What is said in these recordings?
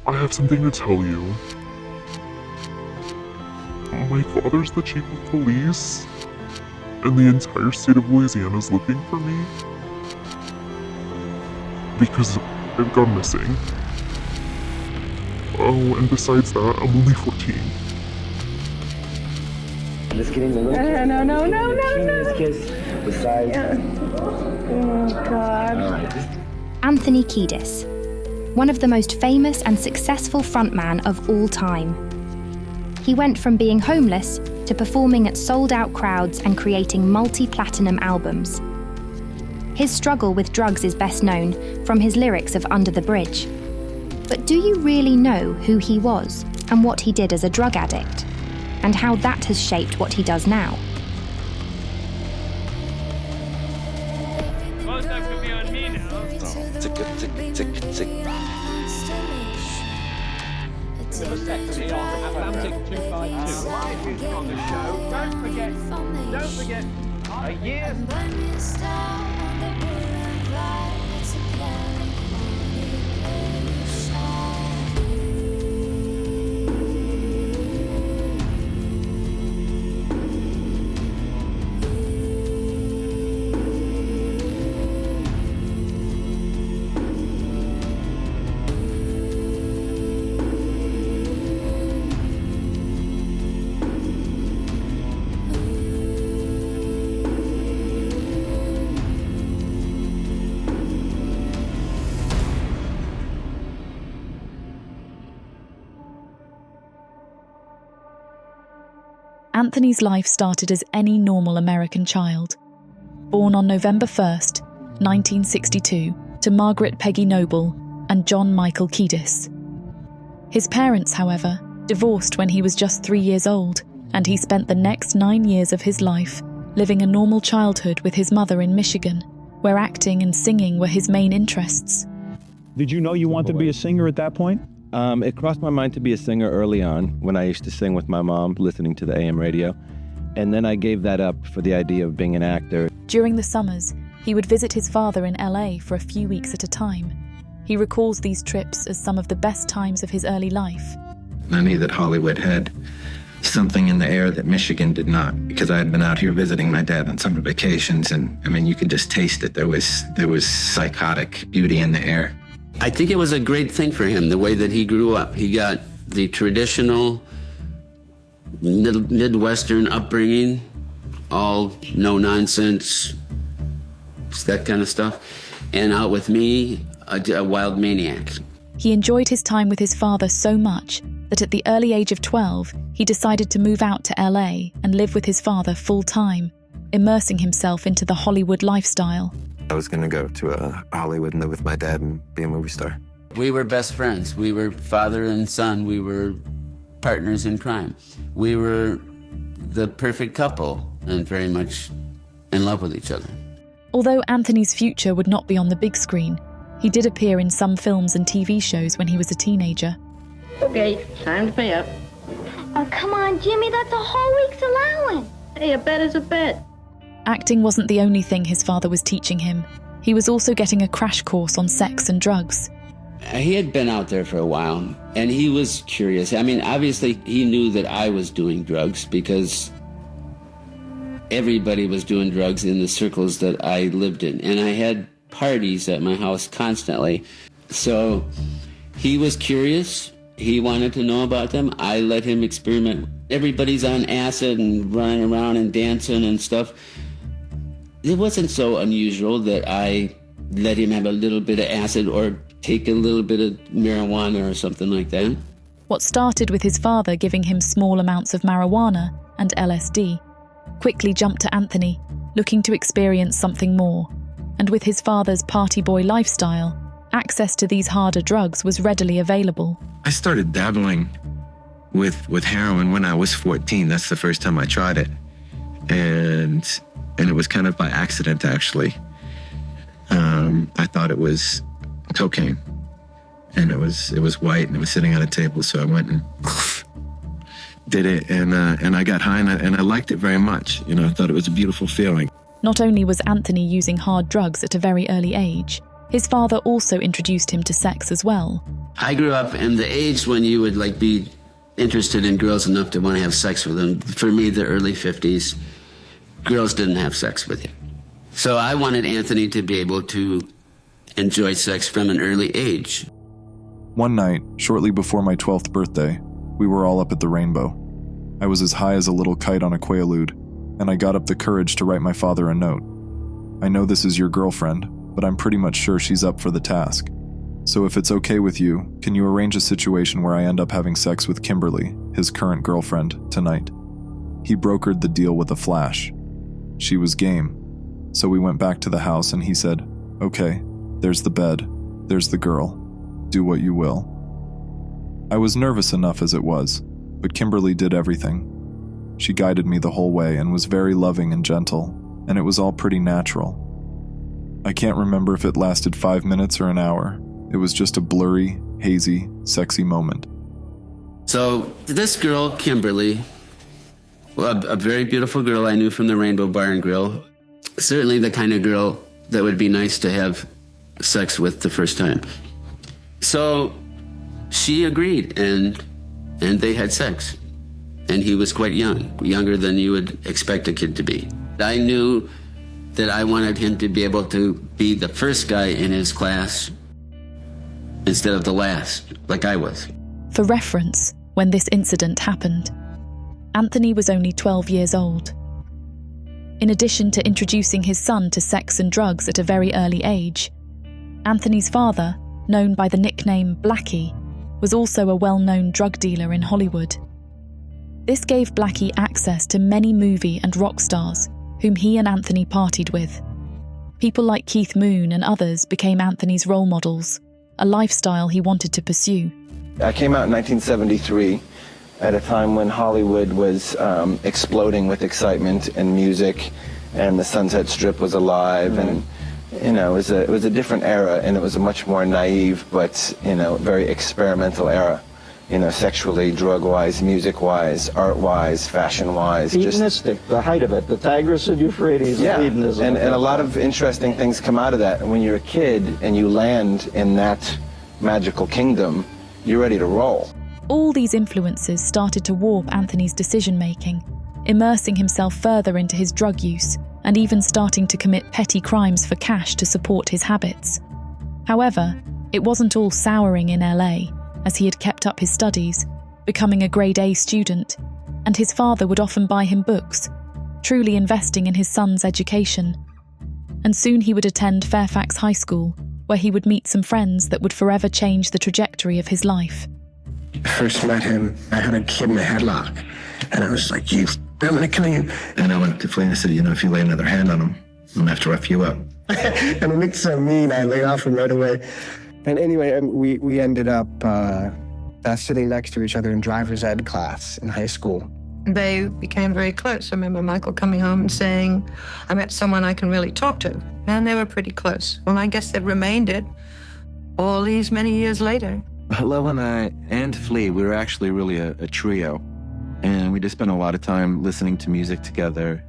I have something to tell you. My father's the chief of police, and the entire state of Louisiana is looking for me because I've gone missing. Oh, and besides that, I'm only 14. Let's get in the room. No. Besides. Yeah. Oh, God. All right. Anthony Kiedis, one of the most famous and successful frontman of all time. He went from being homeless to performing at sold-out crowds and creating multi-platinum albums. His struggle with drugs is best known from his lyrics of Under the Bridge. But do you really know who he was and what he did as a drug addict, and how that has shaped what he does now? Most of that could be on me now. Tick. Atlantic 252. Live on the show. Don't forget. A year. Anthony's life started as any normal American child. Born on November 1st, 1962, to Margaret Peggy Noble and John Michael Kiedis. His parents, however, divorced when he was just 3 years old, and he spent the next 9 years of his life living a normal childhood with his mother in Michigan, where acting and singing were his main interests. Did you know you wanted to be a singer at that point? It crossed my mind to be a singer early on when I used to sing with my mom, listening to the AM radio. And then I gave that up for the idea of being an actor. During the summers, he would visit his father in LA for a few weeks at a time. He recalls these trips as some of the best times of his early life. I knew that Hollywood had something in the air that Michigan did not, because I had been out here visiting my dad on summer vacations, and I mean, you could just taste it. There was psychotic beauty in the air. I think it was a great thing for him, the way that he grew up. He got the traditional Midwestern upbringing, all no nonsense, that kind of stuff. And out with me, a wild maniac. He enjoyed his time with his father so much that at the early age of 12, he decided to move out to LA and live with his father full time, immersing himself into the Hollywood lifestyle. I was going to go to Hollywood and live with my dad and be a movie star. We were best friends. We were father and son. We were partners in crime. We were the perfect couple and very much in love with each other. Although Anthony's future would not be on the big screen, he did appear in some films and TV shows when he was a teenager. Okay, time to pay up. Oh, come on, Jimmy, that's a whole week's allowance. Hey, a bet is a bet. Acting wasn't the only thing his father was teaching him. He was also getting a crash course on sex and drugs. He had been out there for a while, and he was curious. I mean, obviously, he knew that I was doing drugs because everybody was doing drugs in the circles that I lived in. And I had parties at my house constantly. So he was curious. He wanted to know about them. I let him experiment. Everybody's on acid and running around and dancing and stuff. It wasn't so unusual that I let him have a little bit of acid or take a little bit of marijuana or something like that. What started with his father giving him small amounts of marijuana and LSD quickly jumped to Anthony, looking to experience something more. And with his father's party boy lifestyle, access to these harder drugs was readily available. I started dabbling with heroin when I was 14. That's the first time I tried it. And it was kind of by accident, actually. I thought it was cocaine. And it was white and it was sitting on a table, so I went and did it, and I got high and I liked it very much. You know, I thought it was a beautiful feeling. Not only was Anthony using hard drugs at a very early age, his father also introduced him to sex as well. I grew up in the age when you would like be interested in girls enough to want to have sex with them. For me, the early 50s, girls didn't have sex with you. So I wanted Anthony to be able to enjoy sex from an early age. One night, shortly before my 12th birthday, we were all up at the Rainbow. I was as high as a little kite on a quaalude, and I got up the courage to write my father a note. I know this is your girlfriend, but I'm pretty much sure she's up for the task. So if it's okay with you, can you arrange a situation where I end up having sex with Kimberly, his current girlfriend, tonight? He brokered the deal with a flash. She was game. So we went back to the house and he said, "Okay, there's the bed, there's the girl. Do what you will." I was nervous enough as it was, but Kimberly did everything. She guided me the whole way and was very loving and gentle, and it was all pretty natural. I can't remember if it lasted 5 minutes or an hour. It was just a blurry, hazy, sexy moment. So this girl, Kimberly, a very beautiful girl I knew from the Rainbow Bar and Grill, certainly the kind of girl that would be nice to have sex with the first time. So she agreed, and they had sex. And he was quite young, younger than you would expect a kid to be. I knew that I wanted him to be able to be the first guy in his class instead of the last, like I was. For reference, when this incident happened, Anthony was only 12 years old. In addition to introducing his son to sex and drugs at a very early age, Anthony's father, known by the nickname Blackie, was also a well-known drug dealer in Hollywood. This gave Blackie access to many movie and rock stars whom he and Anthony partied with. People like Keith Moon and others became Anthony's role models, a lifestyle he wanted to pursue. I came out in 1973 at a time when Hollywood was exploding with excitement and music, and the Sunset Strip was alive, and you know, it was a different era, and it was a much more naive but very experimental era. Sexually, drug-wise, music-wise, art-wise, fashion-wise. Hedonistic, the height of it, the Tigris of Euphrates, yeah. Of hedonism. And a lot of interesting things come out of that. And when you're a kid and you land in that magical kingdom, you're ready to roll. All these influences started to warp Anthony's decision-making, immersing himself further into his drug use, and even starting to commit petty crimes for cash to support his habits. However, it wasn't all souring in LA, as he had kept up his studies, becoming a grade A student, and his father would often buy him books, truly investing in his son's education. And soon he would attend Fairfax High School, where he would meet some friends that would forever change the trajectory of his life. First met him, I had a kid in a headlock, and I was like, I'm gonna kill you. And I went to Flynn and said, if you lay another hand on him, I'm gonna have to rough you up. And it looked so mean, I laid off him right away. And anyway, we ended up sitting next to each other in driver's ed class in high school. They became very close. I remember Michael coming home and saying, I met someone I can really talk to. And they were pretty close. Well, I guess they've remained it all these many years later. Lil and I and Flea, we were actually really a trio. And we just spent a lot of time listening to music together,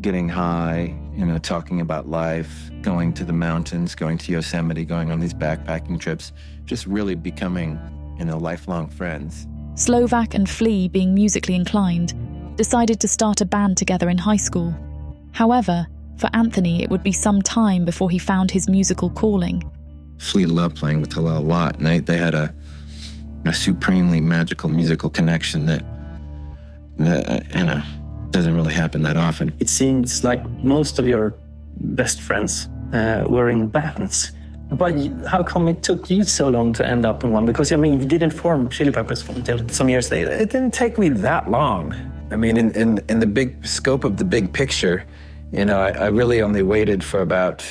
getting high, talking about life, going to the mountains, going to Yosemite, going on these backpacking trips, just really becoming, lifelong friends. Slovak and Flea, being musically inclined, decided to start a band together in high school. However, for Anthony, it would be some time before he found his musical calling. Flea loved playing with Hillel a lot, and they had a supremely magical musical connection that doesn't really happen that often. It seems like most of your best friends were in bands. But how come it took you so long to end up in one? Because, you didn't form Chili Peppers until some years later. It didn't take me that long. In the big scope of the big picture, I really only waited for about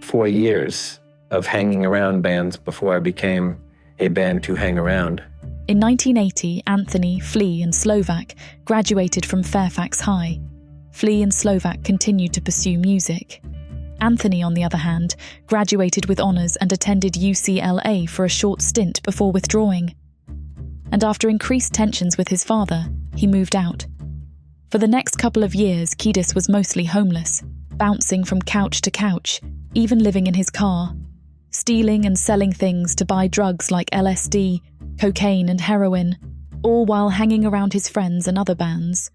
4 years of hanging around bands before I became a band to hang around. In 1980, Anthony, Flea and Slovak graduated from Fairfax High. Flea and Slovak continued to pursue music. Anthony, on the other hand, graduated with honours and attended UCLA for a short stint before withdrawing. And after increased tensions with his father, he moved out. For the next couple of years, Kiedis was mostly homeless, bouncing from couch to couch, even living in his car. stealing and selling things to buy drugs like LSD, cocaine and heroin, all while hanging around his friends and other bands.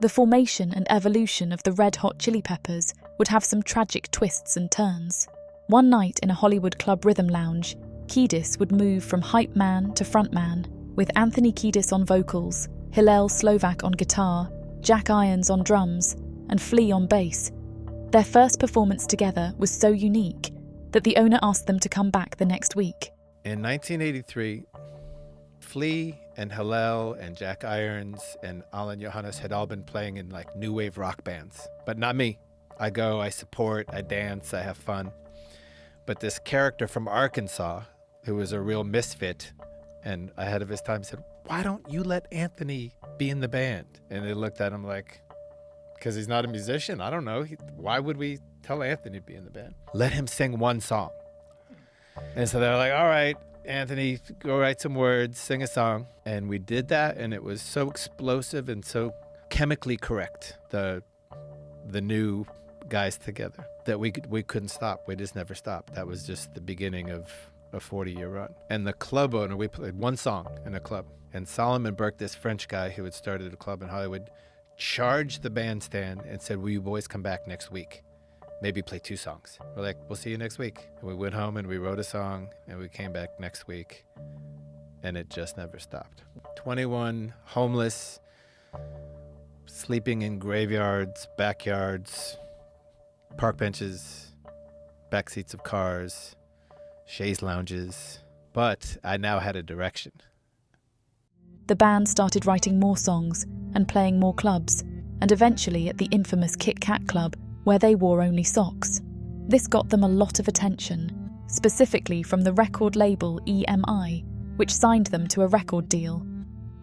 The formation and evolution of the Red Hot Chili Peppers would have some tragic twists and turns. One night in a Hollywood club rhythm lounge, Kiedis would move from hype man to frontman, with Anthony Kiedis on vocals, Hillel Slovak on guitar, Jack Irons on drums, and Flea on bass. Their first performance together was so unique that the owner asked them to come back the next week. In 1983, Flea and Hillel and Jack Irons and Alan Johannes had all been playing in like new wave rock bands, but not me. I go, I support, I dance, I have fun. But this character from Arkansas, who was a real misfit and ahead of his time, said, "Why don't you let Anthony be in the band?" And they looked at him like, because he's not a musician. I don't know. Why would we tell Anthony to be in the band? Let him sing one song. And so they're like, all right, Anthony, go write some words, sing a song. And we did that, and it was so explosive and so chemically correct, the new guys together, that we couldn't stop. We just never stopped. That was just the beginning of a 40-year run. And the club owner, we played one song in a club. And Solomon Burke, this French guy who had started a club in Hollywood, charged the bandstand and said, "Will you boys come back next week? Maybe play 2 songs." We're like, "We'll see you next week." And we went home and we wrote a song and we came back next week, and it just never stopped. 21, homeless, sleeping in graveyards, backyards, park benches, back seats of cars, chaise lounges. But I now had a direction. The band started writing more songs and playing more clubs, and eventually at the infamous Kit Kat Club, where they wore only socks. This got them a lot of attention, specifically from the record label EMI, which signed them to a record deal.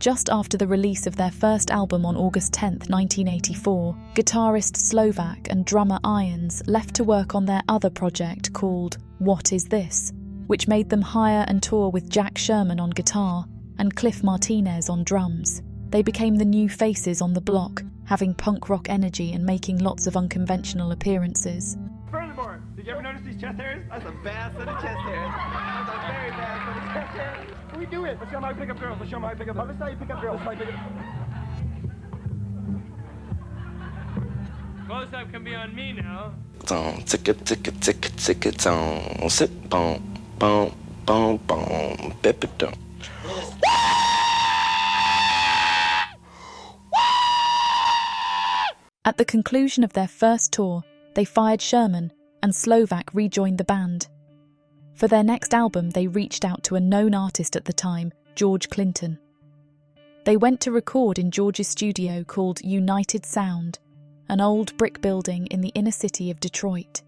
Just after the release of their first album on August 10, 1984, guitarist Slovak and drummer Irons left to work on their other project called What Is This?, which made them hire and tour with Jack Sherman on guitar and Cliff Martinez on drums. They became the new faces on the block, having punk rock energy and making lots of unconventional appearances. Furthermore, did you ever notice these chest hairs? That's a bad set of chest hairs. That's a very bad set of chest hairs. We do it. Let's show them how we pick up girls. Let's show them how we pick up girls. Let's show you pick up girls. Let's pick up. Close up can be on me now. Ticka ticka ticka ticka tong. Sit boom boom boom boom. Bip it down. At the conclusion of their first tour, they fired Sherman, and Slovak rejoined the band. For their next album, they reached out to a known artist at the time, George Clinton. They went to record in George's studio called United Sound, an old brick building in the inner city of Detroit.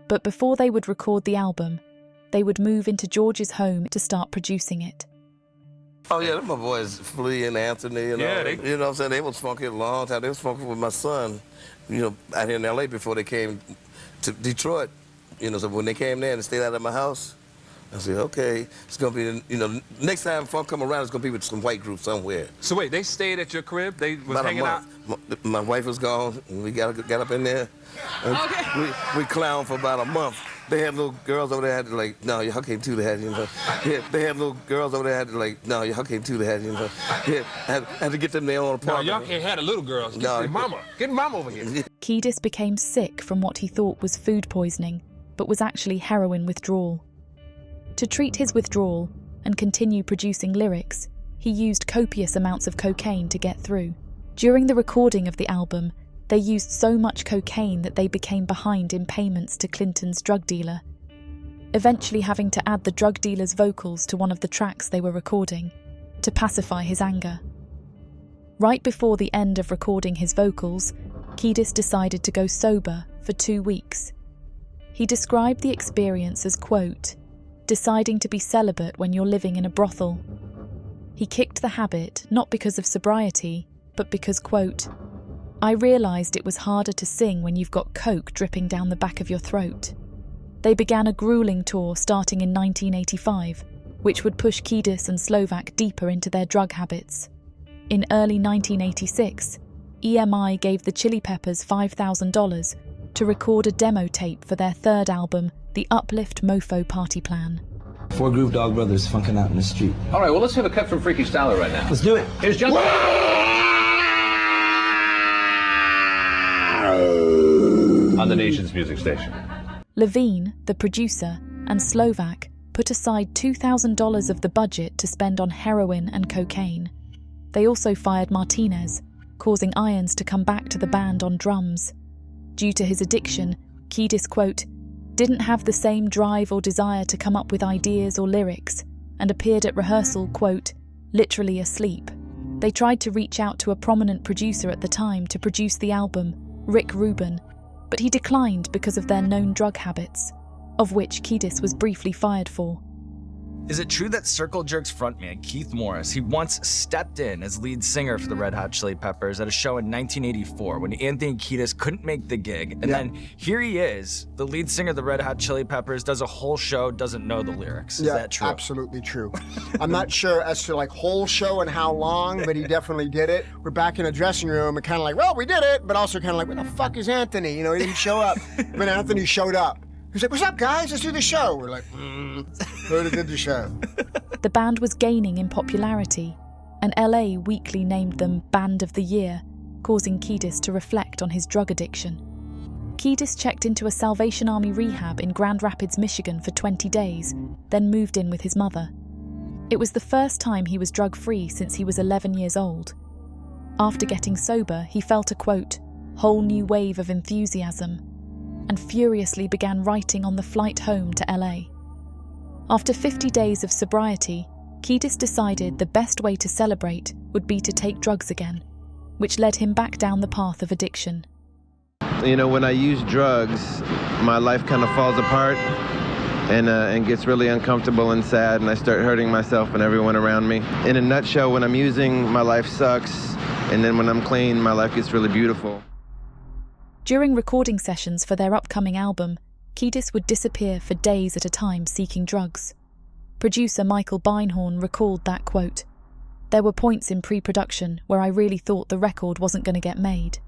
But before they would record the album, they would move into George's home to start producing it. Oh yeah, my boys, Flea and Anthony and all. You know what I'm saying? They was funky a long time. They was funky with my son, you know, out here in L.A. before they came to Detroit. You know, so when they came there and stayed out of my house, I said, okay, it's gonna be, you know, next time funk come around, it's gonna be with some white group somewhere. So wait, they stayed at your crib? They was About hanging out? My wife was gone, and we got up in there. Okay. We clowned for about a month. They had little girls over there had to like, no, y'all came to the head, you know. Yeah, they had little girls over there had to like, no, y'all came to the head, you know. Yeah, had to get them their own apartment. No, y'all can't have the little girls. Get mama. Get mama over here. Kiedis became sick from what he thought was food poisoning, but was actually heroin withdrawal. To treat his withdrawal and continue producing lyrics, he used copious amounts of cocaine to get through. During the recording of the album, they used so much cocaine that they became behind in payments to Clinton's drug dealer, eventually having to add the drug dealer's vocals to one of the tracks they were recording to pacify his anger. Right before the end of recording his vocals, Kiedis decided to go sober for 2 weeks. He described the experience as, quote, deciding to be celibate when you're living in a brothel. He kicked the habit not because of sobriety, but because, quote, I realised it was harder to sing when you've got coke dripping down the back of your throat. They began a grueling tour starting in 1985, which would push Kiedis and Slovak deeper into their drug habits. In early 1986, EMI gave the Chili Peppers $5,000 to record a demo tape for their third album, The Uplift Mofo Party Plan. 4 Groove Dog Brothers funking out in the street. All right, well, let's have a cut from Freaky Styler right now. Let's do it. Here's John. On the nation's music station. Levine, the producer, and Slovak put aside $2,000 of the budget to spend on heroin and cocaine. They also fired Martinez, causing Irons to come back to the band on drums. Due to his addiction, Kiedis, quote, didn't have the same drive or desire to come up with ideas or lyrics, and appeared at rehearsal, quote, literally asleep. They tried to reach out to a prominent producer at the time to produce the album, Rick Rubin, but he declined because of their known drug habits, of which Kiedis was briefly fired for. Is it true that Circle Jerks frontman Keith Morris, he once stepped in as lead singer for the Red Hot Chili Peppers at a show in 1984 when Anthony Kiedis couldn't make the gig, and then here he is, the lead singer of the Red Hot Chili Peppers, does a whole show, doesn't know the lyrics. Is that true? Absolutely true. I'm not sure as to like whole show and how long, but he definitely did it. We're back in a dressing room and kind of like, well, we did it, but also kind of like, where the fuck is Anthony? You know, he didn't show up. But Anthony showed up. He's like, what's up, guys? Let's do the show. We're like, who did the show? The band was gaining in popularity, and LA Weekly named them Band of the Year, causing Kiedis to reflect on his drug addiction. Kiedis checked into a Salvation Army rehab in Grand Rapids, Michigan for 20 days, then moved in with his mother. It was the first time he was drug-free since he was 11 years old. After getting sober, he felt a, quote, whole new wave of enthusiasm, and furiously began writing on the flight home to LA. After 50 days of sobriety, Kiedis decided the best way to celebrate would be to take drugs again, which led him back down the path of addiction. You know, when I use drugs, my life kind of falls apart and gets really uncomfortable and sad, and I start hurting myself and everyone around me. In a nutshell, when I'm using, my life sucks, and then when I'm clean, my life gets really beautiful. During recording sessions for their upcoming album, Kiedis would disappear for days at a time seeking drugs. Producer Michael Beinhorn recalled that, quote, there were points in pre-production where I really thought the record wasn't going to get made.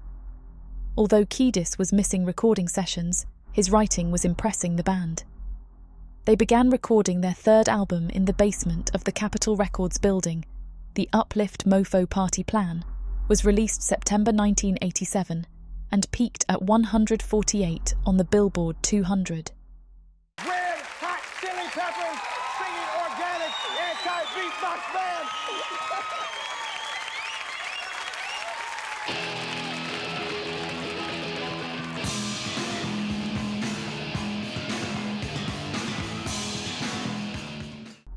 Although Kiedis was missing recording sessions, his writing was impressing the band. They began recording their third album in the basement of the Capitol Records building. The Uplift Mofo Party Plan was released September 1987 and peaked at 148 on the Billboard 200. Red Hot Chili Peppers singing organic anti-beatbox band.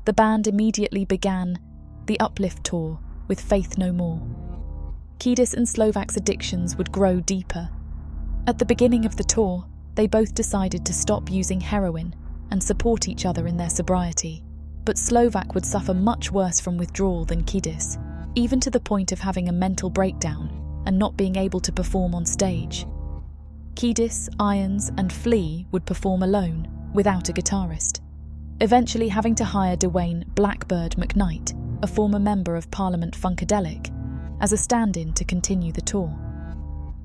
The band immediately began the Uplift Tour with Faith No More. Kiedis and Slovak's addictions would grow deeper. At the beginning of the tour, they both decided to stop using heroin and support each other in their sobriety. But Slovak would suffer much worse from withdrawal than Kiedis, even to the point of having a mental breakdown and not being able to perform on stage. Kiedis, Irons, and Flea would perform alone, without a guitarist, eventually having to hire Dwayne Blackbird McKnight, a former member of Parliament Funkadelic, as a stand-in to continue the tour.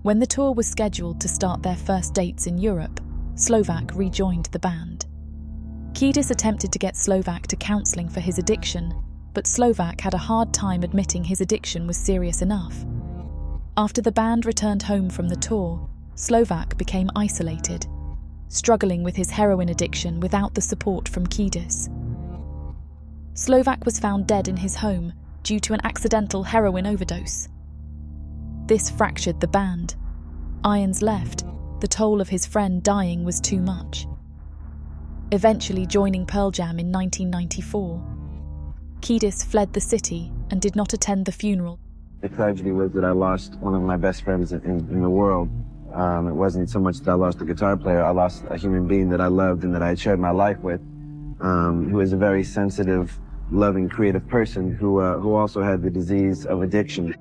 When the tour was scheduled to start their first dates in Europe, Slovak rejoined the band. Kiedis attempted to get Slovak to counselling for his addiction, but Slovak had a hard time admitting his addiction was serious enough. After the band returned home from the tour, Slovak became isolated, struggling with his heroin addiction without the support from Kiedis. Slovak was found dead in his home due to an accidental heroin overdose. This fractured the band. Irons left. The toll of his friend dying was too much. Eventually joining Pearl Jam in 1994, Kiedis fled the city and did not attend the funeral. The tragedy was that I lost one of my best friends in the world. It wasn't so much that I lost a guitar player, I lost a human being that I loved and that I had shared my life with, who was a very sensitive, loving, creative person who also had the disease of addiction.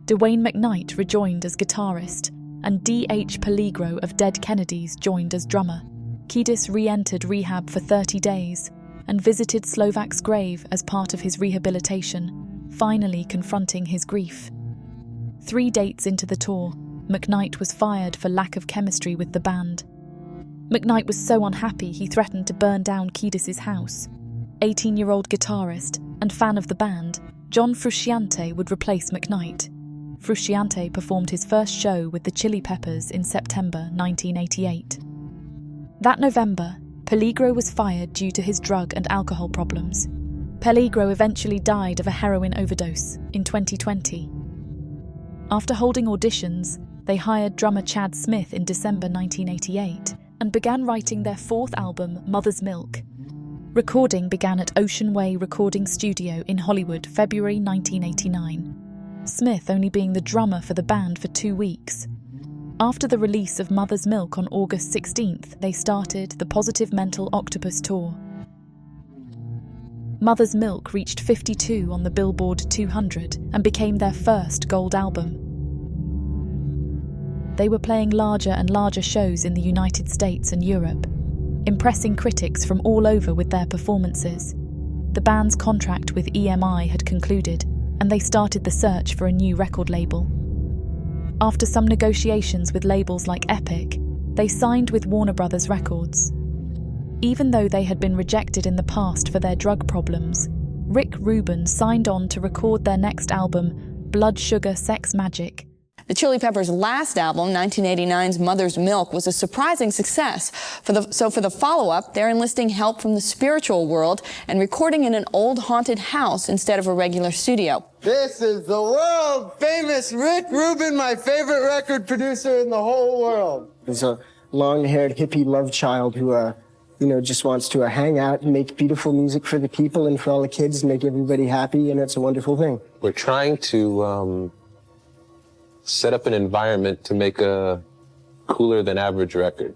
Dwayne McKnight rejoined as guitarist, and D.H. Peligro of Dead Kennedys joined as drummer. Kiedis re-entered rehab for 30 days and visited Slovak's grave as part of his rehabilitation, finally confronting his grief. 3 dates into the tour, McKnight was fired for lack of chemistry with the band. McKnight was so unhappy he threatened to burn down Kiedis' house. 18-year-old guitarist and fan of the band, John Frusciante would replace McKnight. Frusciante performed his first show with the Chili Peppers in September 1988. That November, Peligro was fired due to his drug and alcohol problems. Peligro eventually died of a heroin overdose in 2020. After holding auditions, they hired drummer Chad Smith in December 1988 and began writing their fourth album, Mother's Milk. Recording began at Ocean Way Recording Studio in Hollywood, February 1989. Smith only being the drummer for the band for 2 weeks. After the release of Mother's Milk on August 16th, they started the Positive Mental Octopus Tour. Mother's Milk reached 52 on the Billboard 200 and became their first gold album. They were playing larger and larger shows in the United States and Europe, impressing critics from all over with their performances. The band's contract with EMI had concluded, and they started the search for a new record label. After some negotiations with labels like Epic, they signed with Warner Brothers Records. Even though they had been rejected in the past for their drug problems, Rick Rubin signed on to record their next album, Blood Sugar Sex Magik. The Chili Peppers' last album, 1989's Mother's Milk, was a surprising success. So for the follow-up, they're enlisting help from the spiritual world and recording in an old haunted house instead of a regular studio. This is the world-famous Rick Rubin, my favorite record producer in the whole world. He's a long-haired hippie love child who, just wants to hang out and make beautiful music for the people and for all the kids and make everybody happy, and it's a wonderful thing. We're trying to set up an environment to make a cooler than average record.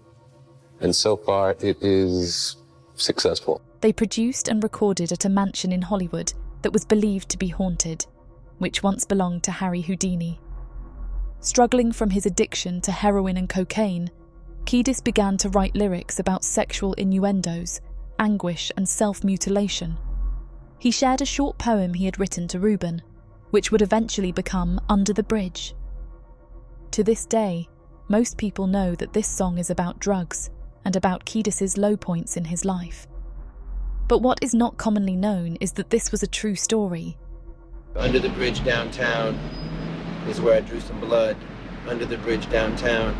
And so far, it is successful. They produced and recorded at a mansion in Hollywood that was believed to be haunted, which once belonged to Harry Houdini. Struggling from his addiction to heroin and cocaine, Kiedis began to write lyrics about sexual innuendos, anguish and self-mutilation. He shared a short poem he had written to Rubin, which would eventually become Under the Bridge. To this day, most people know that this song is about drugs and about Kiedis' low points in his life. But what is not commonly known is that this was a true story. Under the bridge downtown is where I drew some blood. Under the bridge downtown,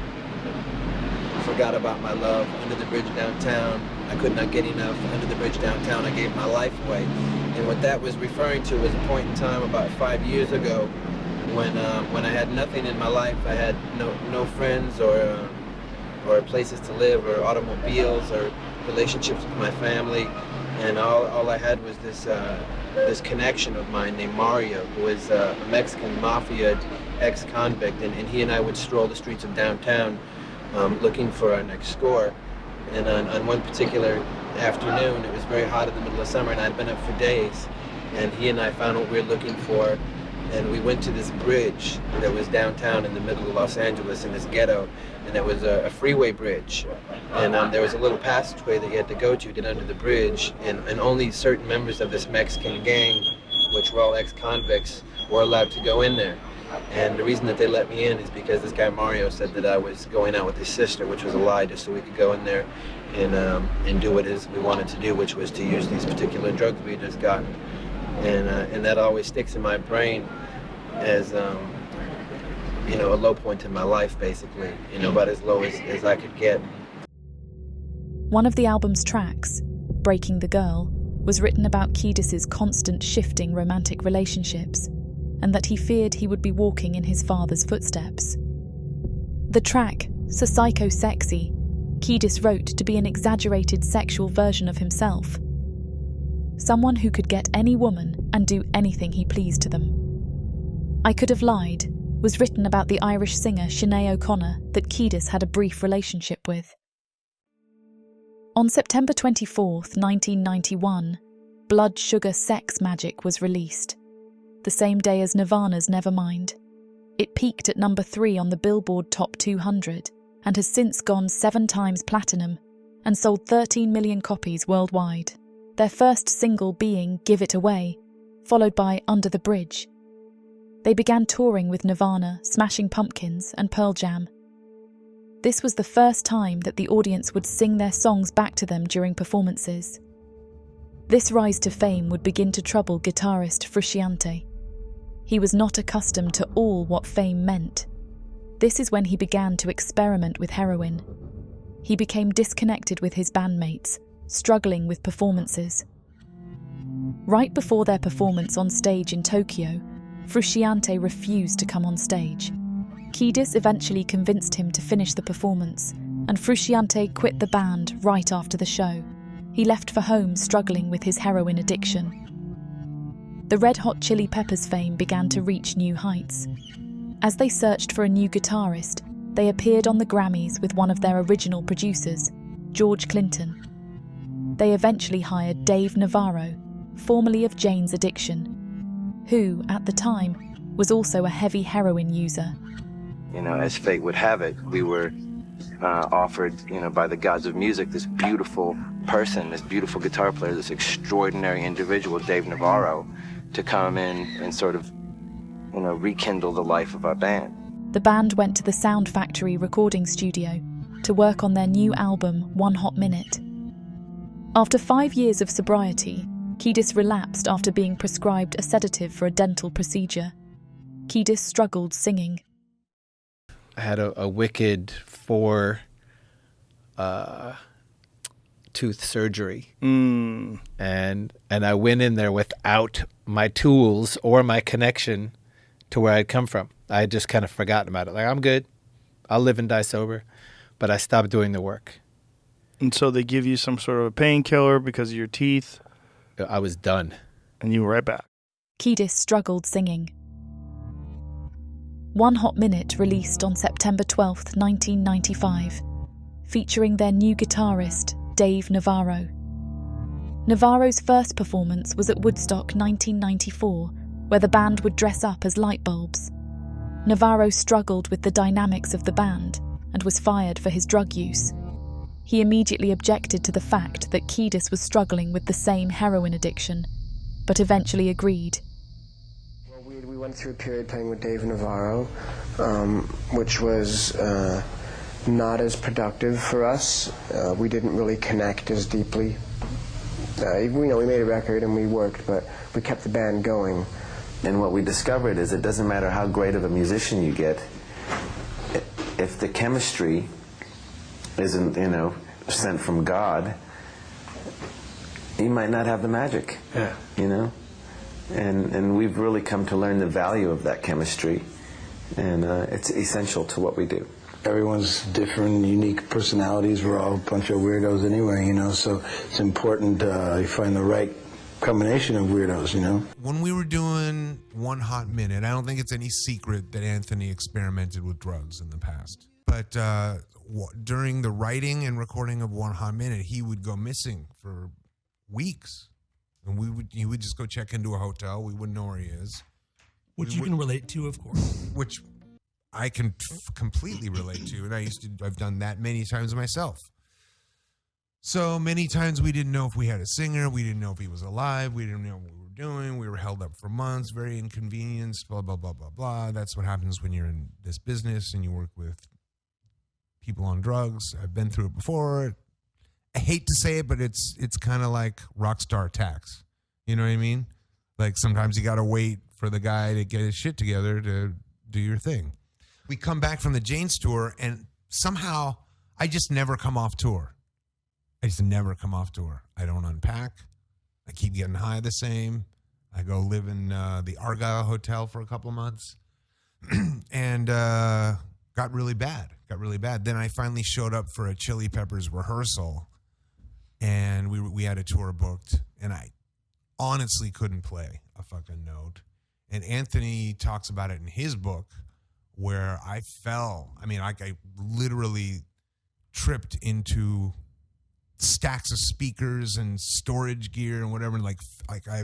forgot about my love. Under the bridge downtown, I could not get enough. Under the bridge downtown, I gave my life away. And what that was referring to was a point in time about 5 years ago when I had nothing in my life. I had no friends or places to live or automobiles or relationships with my family, and all I had was this connection of mine named Mario, who was a Mexican mafia ex-convict, and he and I would stroll the streets of downtown looking for our next score. And on one particular afternoon, it was very hot in the middle of summer, and I'd been up for days, and he and I found what we were looking for. And we went to this bridge that was downtown in the middle of Los Angeles in this ghetto, and it was a freeway bridge. And there was a little passageway that you had to go to get under the bridge, and only certain members of this Mexican gang, which were all ex-convicts, were allowed to go in there. And the reason that they let me in is because this guy Mario said that I was going out with his sister, which was a lie, just so we could go in there and do what it is we wanted to do, which was to use these particular drugs we had just gotten. And that always sticks in my brain as a low point in my life, basically, about as low as I could get. One of the album's tracks, Breaking the Girl, was written about Kiedis' constant shifting romantic relationships, and that he feared he would be walking in his father's footsteps. The track, So Psycho Sexy, Kiedis wrote to be an exaggerated sexual version of himself. Someone who could get any woman and do anything he pleased to them. I Could Have Lied was written about the Irish singer Sinead O'Connor that Kiedis had a brief relationship with. On September 24th, 1991, Blood Sugar Sex Magik was released, the same day as Nirvana's Nevermind. It peaked at number 3 on the Billboard Top 200 and has since gone 7 times platinum and sold 13 million copies worldwide, their first single being Give It Away, followed by Under the Bridge. They began touring with Nirvana, Smashing Pumpkins, and Pearl Jam. This was the first time that the audience would sing their songs back to them during performances. This rise to fame would begin to trouble guitarist Frusciante. He was not accustomed to all what fame meant. This is when he began to experiment with heroin. He became disconnected with his bandmates, struggling with performances. Right before their performance on stage in Tokyo, Frusciante refused to come on stage. Kiedis eventually convinced him to finish the performance, and Frusciante quit the band right after the show. He left for home struggling with his heroin addiction. The Red Hot Chili Peppers fame began to reach new heights. As they searched for a new guitarist, they appeared on the Grammys with one of their original producers, George Clinton. They eventually hired Dave Navarro, formerly of Jane's Addiction, who, at the time, was also a heavy heroin user. You know, as fate would have it, we were offered, you know, by the gods of music, this beautiful person, this beautiful guitar player, this extraordinary individual, Dave Navarro, to come in and sort of, you know, rekindle the life of our band. The band went to the Sound Factory recording studio to work on their new album, One Hot Minute. After 5 years of sobriety, Kiedis relapsed after being prescribed a sedative for a dental procedure. Kiedis struggled singing. I had a wicked 4 tooth surgery. And I went in there without my tools or my connection to where I'd come from. I had just kind of forgotten about it. Like, I'm good. I'll live and die sober. But I stopped doing the work. And so they give you some sort of a painkiller because of your teeth. I was done. And you were right back. Kiedis struggled singing. One Hot Minute released on September 12th, 1995, featuring their new guitarist, Dave Navarro. Navarro's first performance was at Woodstock 1994, where the band would dress up as light bulbs. Navarro struggled with the dynamics of the band and was fired for his drug use. He immediately objected to the fact that Kiedis was struggling with the same heroin addiction, but eventually agreed. Well, we went through a period playing with Dave Navarro, which was not as productive for us. We didn't really connect as deeply. We made a record and we worked, but we kept the band going. And what we discovered is it doesn't matter how great of a musician you get, if the chemistry isn't, you know, sent from God, you might not have the magic. Yeah. You know? And we've really come to learn the value of that chemistry, and it's essential to what we do. Everyone's different, unique personalities. We're all a bunch of weirdos anyway, you know, so it's important you find the right combination of weirdos, you know? When we were doing One Hot Minute, I don't think it's any secret that Anthony experimented with drugs in the past. But during the writing and recording of One Hot Minute, he would go missing for weeks. And he would just go check into a hotel. We wouldn't know where he is. Which you can relate to, of course. Which I can completely relate to. And I've done that many times myself. So many times we didn't know if we had a singer. We didn't know if he was alive. We didn't know what we were doing. We were held up for months, very inconvenienced, blah, blah, blah, blah, blah. That's what happens when you're in this business and you work with people on drugs. I've been through it before. I hate to say it, but it's kind of like rock star tax. You know what I mean? Like sometimes you got to wait for the guy to get his shit together to do your thing. We come back from the Jane's tour and somehow I just never come off tour. I just never come off tour. I don't unpack. I keep getting high the same. I go live in the Argyle Hotel for a couple of months and got really bad. Then I finally showed up for a Chili Peppers rehearsal and we had a tour booked and I honestly couldn't play a fucking note. And Anthony talks about it in his book where I fell. I mean, I literally tripped into stacks of speakers and storage gear and whatever. Like I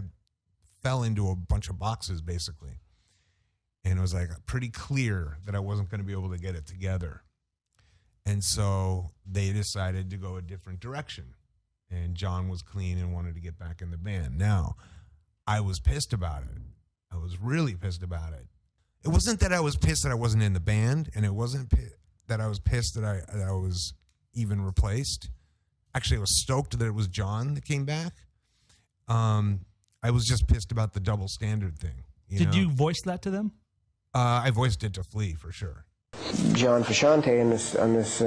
fell into a bunch of boxes basically. And it was like pretty clear that I wasn't going to be able to get it together. And so they decided to go a different direction. And John was clean and wanted to get back in the band. Now, I was pissed about it. I was really pissed about it. it wasn't that I was pissed that I wasn't in the band, and it wasn't that I was pissed that I was even replaced. Actually, I was stoked that it was John that came back. I was just pissed about the double standard thing. Did you voice that to them? I voiced it to Flea for sure. John Frusciante on this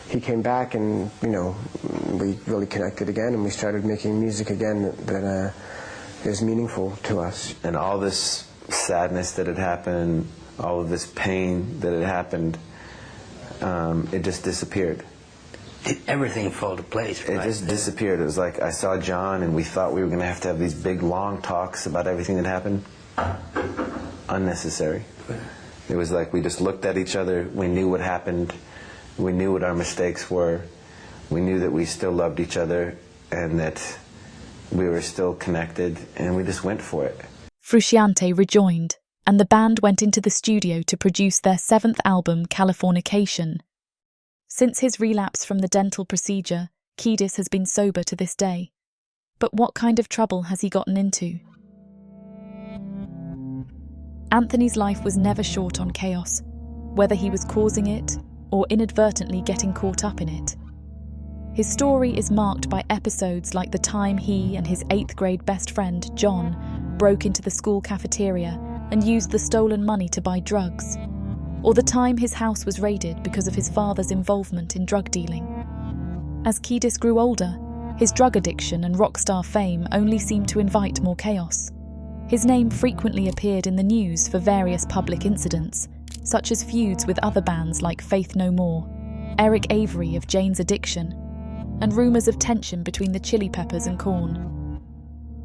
he came back, and we really connected again, and we started making music again that is meaningful to us. And all this sadness that had happened, all of this pain that had happened, it just disappeared. Did everything fall to place? It just disappeared. It was like I saw John, and we thought we were going to have these big, long talks about everything that happened. Unnecessary. It was like we just looked at each other. We knew what happened. We knew what our mistakes were. We knew that we still loved each other and that we were still connected, and we just went for it. Frusciante rejoined, and the band went into the studio to produce their 7th album, Californication. Since his relapse from the dental procedure, Kiedis has been sober to this day. But what kind of trouble has he gotten into? Anthony's life was never short on chaos, whether he was causing it or inadvertently getting caught up in it. His story is marked by episodes like the time he and his 8th grade best friend, John, broke into the school cafeteria and used the stolen money to buy drugs, or the time his house was raided because of his father's involvement in drug dealing. As Kiedis grew older, his drug addiction and rock star fame only seemed to invite more chaos. His name frequently appeared in the news for various public incidents, such as feuds with other bands like Faith No More, Eric Avery of Jane's Addiction, and rumours of tension between the Chili Peppers and Korn.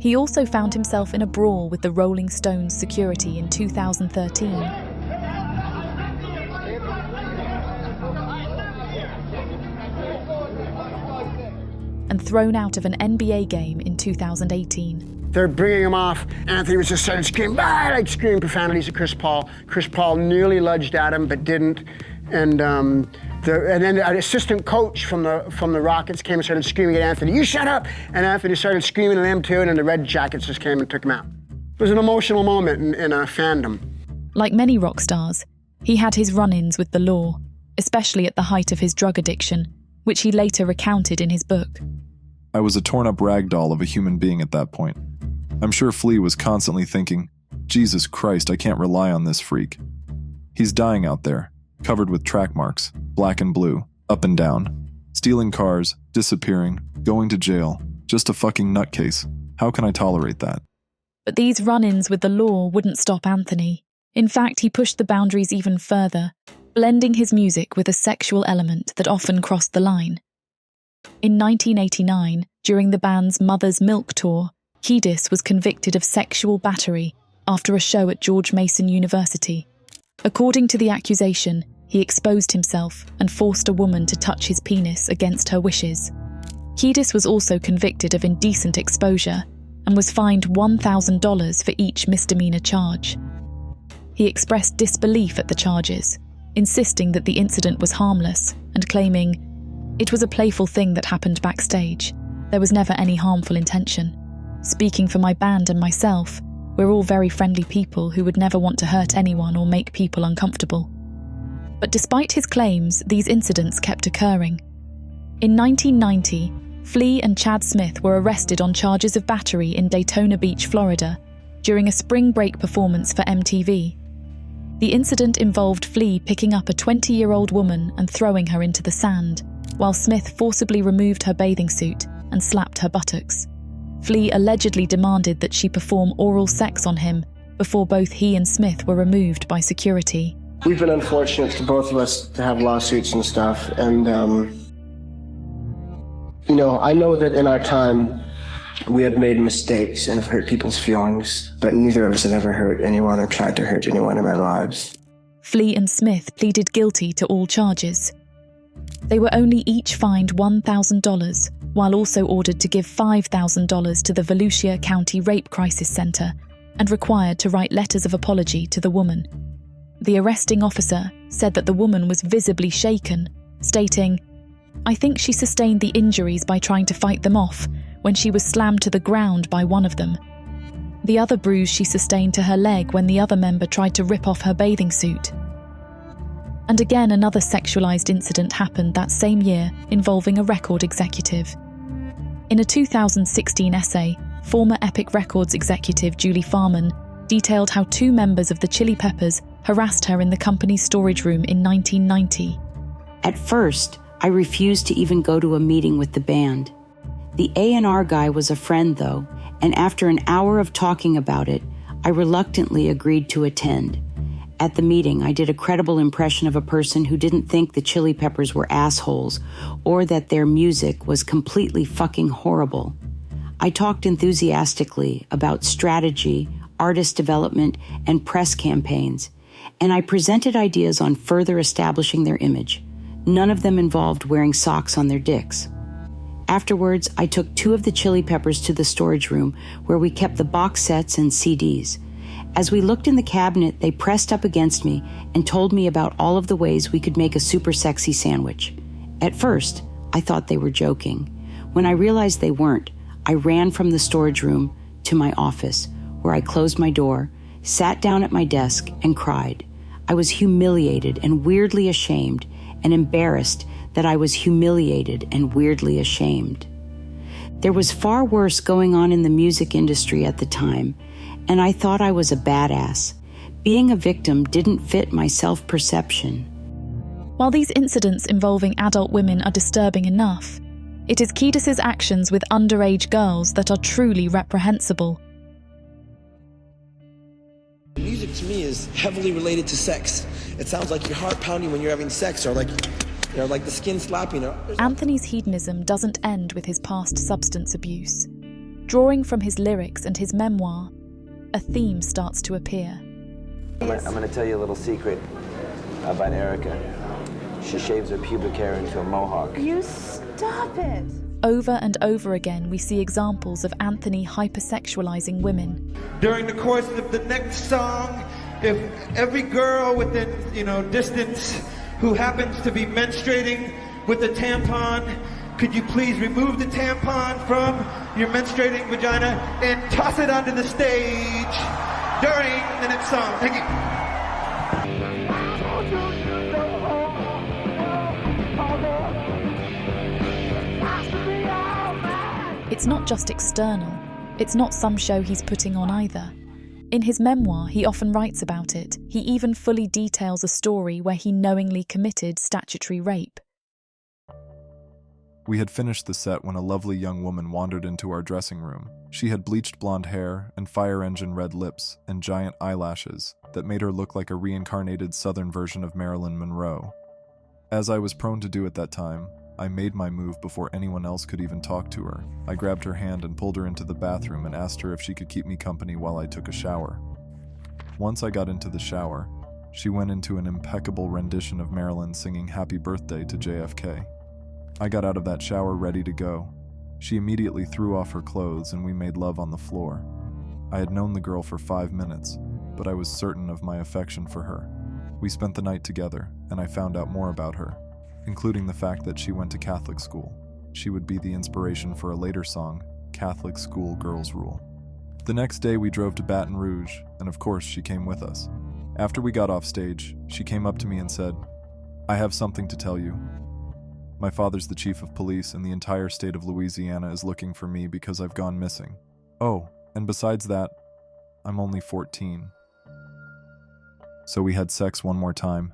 He also found himself in a brawl with the Rolling Stones security in 2013. And thrown out of an NBA game in 2018. They're bringing him off. Anthony was just started screaming, screaming profanities at Chris Paul. Chris Paul nearly lunged at him, but didn't. And then an assistant coach from the Rockets came and started screaming at Anthony, "You shut up!" And Anthony started screaming at them too, and then the Red Jackets just came and took him out. It was an emotional moment in a fandom. Like many rock stars, he had his run-ins with the law, especially at the height of his drug addiction, which he later recounted in his book. I was a torn-up rag doll of a human being at that point. I'm sure Flea was constantly thinking, Jesus Christ, I can't rely on this freak. He's dying out there, covered with track marks, black and blue, up and down, stealing cars, disappearing, going to jail, just a fucking nutcase. How can I tolerate that? But these run-ins with the law wouldn't stop Anthony. In fact, he pushed the boundaries even further, blending his music with a sexual element that often crossed the line. In 1989, during the band's Mother's Milk tour, Kiedis was convicted of sexual battery after a show at George Mason University. According to the accusation, he exposed himself and forced a woman to touch his penis against her wishes. Kiedis was also convicted of indecent exposure and was fined $1,000 for each misdemeanor charge. He expressed disbelief at the charges, insisting that the incident was harmless and claiming, "It was a playful thing that happened backstage. There was never any harmful intention. Speaking for my band and myself, we're all very friendly people who would never want to hurt anyone or make people uncomfortable." But despite his claims, these incidents kept occurring. In 1990, Flea and Chad Smith were arrested on charges of battery in Daytona Beach, Florida, during a spring break performance for MTV. The incident involved Flea picking up a 20-year-old woman and throwing her into the sand, while Smith forcibly removed her bathing suit and slapped her buttocks. Flea allegedly demanded that she perform oral sex on him before both he and Smith were removed by security. We've been unfortunate to both of us to have lawsuits and stuff, and I know that in our time we have made mistakes and have hurt people's feelings, but neither of us have ever hurt anyone or tried to hurt anyone in our lives. Flea and Smith pleaded guilty to all charges. They were only each fined $1,000, while also ordered to give $5,000 to the Volusia County Rape Crisis Center and required to write letters of apology to the woman. The arresting officer said that the woman was visibly shaken, stating, "I think she sustained the injuries by trying to fight them off when she was slammed to the ground by one of them." the other bruise she sustained to her leg when the other member tried to rip off her bathing suit. And again, another sexualized incident happened that same year involving a record executive. In a 2016 essay, former Epic Records executive Julie Farman detailed how 2 members of the Chili Peppers harassed her in the company's storage room in 1990. At first, I refused to even go to a meeting with the band. The A&R guy was a friend, though, and after an hour of talking about it, I reluctantly agreed to attend. At the meeting, I did a credible impression of a person who didn't think the Chili Peppers were assholes or that their music was completely fucking horrible. I talked enthusiastically about strategy, artist development, and press campaigns, and I presented ideas on further establishing their image. None of them involved wearing socks on their dicks. Afterwards, I took 2 of the Chili Peppers to the storage room where we kept the box sets and CDs. As we looked in the cabinet, they pressed up against me and told me about all of the ways we could make a super sexy sandwich. At first, I thought they were joking. When I realized they weren't, I ran from the storage room to my office, where I closed my door, sat down at my desk, and cried. I was humiliated and weirdly ashamed, and embarrassed that I was humiliated and weirdly ashamed. There was far worse going on in the music industry at the time, and I thought I was a badass. Being a victim didn't fit my self-perception. While these incidents involving adult women are disturbing enough, it is Kiedis' actions with underage girls that are truly reprehensible. Music to me is heavily related to sex. It sounds like your heart pounding when you're having sex, or like the skin slapping. Anthony's hedonism doesn't end with his past substance abuse. Drawing from his lyrics and his memoir, a theme starts to appear. I'm going to tell you a little secret about Erica. She shaves her pubic hair into a mohawk. You stop it! Over and over again, we see examples of Anthony hypersexualizing women. During the course of the next song, if every girl within, distance who happens to be menstruating with a tampon, could you please remove the tampon from your menstruating vagina and toss it onto the stage during the next song? Thank you. It's not just external. It's not some show he's putting on either. In his memoir, he often writes about it. He even fully details a story where he knowingly committed statutory rape. We had finished the set when a lovely young woman wandered into our dressing room. She had bleached blonde hair and fire engine red lips and giant eyelashes that made her look like a reincarnated southern version of Marilyn Monroe. As I was prone to do at that time, I made my move before anyone else could even talk to her. I grabbed her hand and pulled her into the bathroom and asked her if she could keep me company while I took a shower. Once I got into the shower, she went into an impeccable rendition of Marilyn singing Happy Birthday to JFK. I got out of that shower ready to go. She immediately threw off her clothes and we made love on the floor. I had known the girl for 5 minutes, but I was certain of my affection for her. We spent the night together, and I found out more about her, including the fact that she went to Catholic school. She would be the inspiration for a later song, Catholic School Girls Rule. The next day we drove to Baton Rouge, and of course she came with us. After we got off stage, she came up to me and said, "I have something to tell you. My father's the chief of police and the entire state of Louisiana is looking for me because I've gone missing. Oh, and besides that, I'm only 14. So we had sex one more time.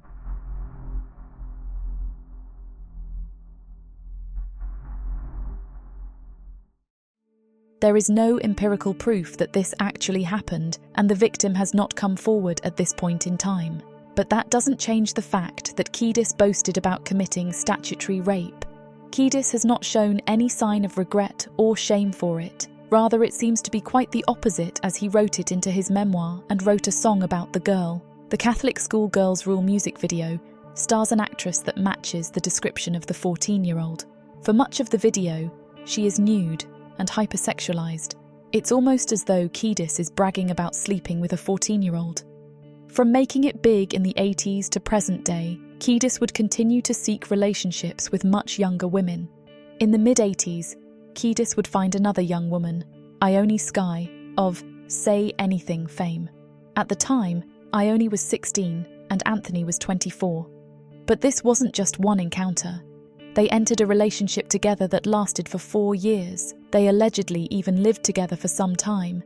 There is no empirical proof that this actually happened, and the victim has not come forward at this point in time. But that doesn't change the fact that Kiedis boasted about committing statutory rape. Kiedis has not shown any sign of regret or shame for it. Rather, it seems to be quite the opposite, as he wrote it into his memoir and wrote a song about the girl. The Catholic School Girls Rule music video stars an actress that matches the description of the 14-year-old. For much of the video, she is nude and hypersexualized. It's almost as though Kiedis is bragging about sleeping with a 14-year-old. From making it big in the 80s to present day, Kiedis would continue to seek relationships with much younger women. In the mid-80s, Kiedis would find another young woman, Ione Skye, of Say Anything fame. At the time, Ione was 16 and Anthony was 24. But this wasn't just one encounter. They entered a relationship together that lasted for 4 years. They allegedly even lived together for some time.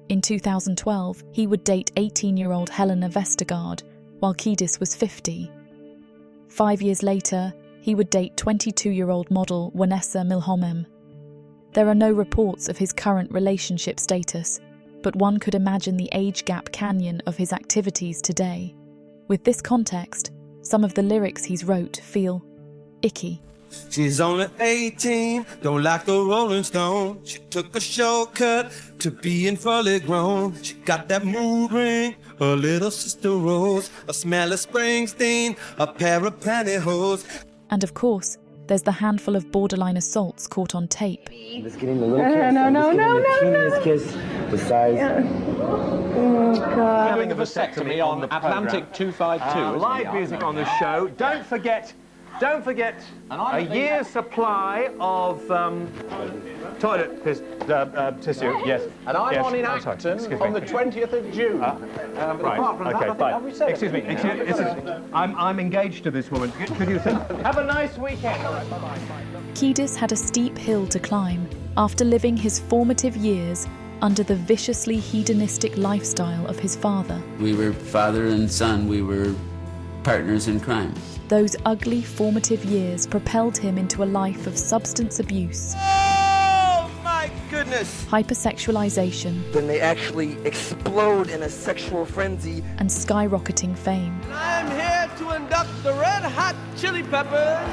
In 2012, he would date 18-year-old Helena Vestergaard, while Kiedis was 50. 5 years later, he would date 22-year-old model Vanessa Milhomem. There are no reports of his current relationship status, but one could imagine the age gap canyon of his activities today. With this context, some of the lyrics he's wrote feel icky. She's only 18, don't like the Rolling Stone. She took a shortcut to being fully grown. She got that mood ring, her little sister Rose, a smell of Springsteen, a pair of pantyhose. And of course, there's the handful of borderline assaults caught on tape. I'm just getting the little kiss. The teeniest kiss besides. Oh, God. Having a vasectomy on Atlantic 252. Live music on the show. Don't forget a year's supply of toilet tissue. Yes. And I'm yes. on in Acton on the 20th of June. Right. Apart from Okay. that, Fine. have we said Excuse me. I'm engaged to this woman. Could you have a nice weekend? All right. Bye-bye. Kiedis had a steep hill to climb after living his formative years under the viciously hedonistic lifestyle of his father. We were father and son. We were partners in crime. Those ugly formative years propelled him into a life of substance abuse. Oh my goodness! Hypersexualization. Then they actually explode in a sexual frenzy. And skyrocketing fame. I'm here to induct the Red Hot Chili Peppers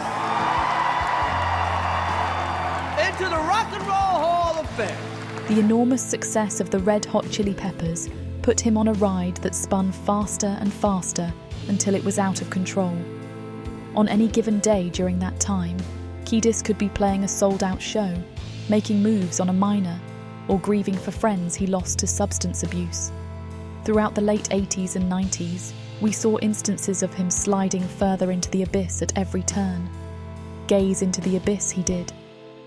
into the Rock and Roll Hall of Fame. The enormous success of the Red Hot Chili Peppers put him on a ride that spun faster and faster until it was out of control. On any given day during that time, Kiedis could be playing a sold-out show, making moves on a minor, or grieving for friends he lost to substance abuse. Throughout the late 80s and 90s, we saw instances of him sliding further into the abyss at every turn. Gaze into the abyss he did,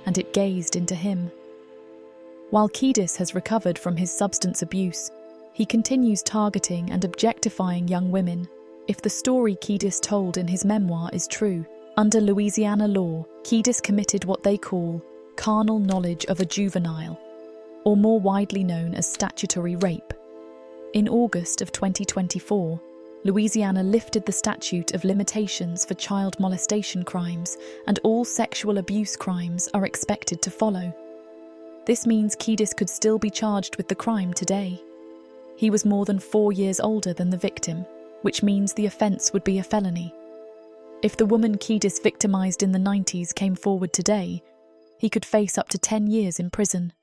and it gazed into him. While Kiedis has recovered from his substance abuse, he continues targeting and objectifying young women. If the story Kiedis told in his memoir is true, under Louisiana law, Kiedis committed what they call carnal knowledge of a juvenile, or more widely known as statutory rape. In August of 2024, Louisiana lifted the statute of limitations for child molestation crimes, and all sexual abuse crimes are expected to follow. This means Kiedis could still be charged with the crime today. He was more than 4 years older than the victim, which means the offence would be a felony. If the woman Kiedis victimised in the 90s came forward today, he could face up to 10 years in prison.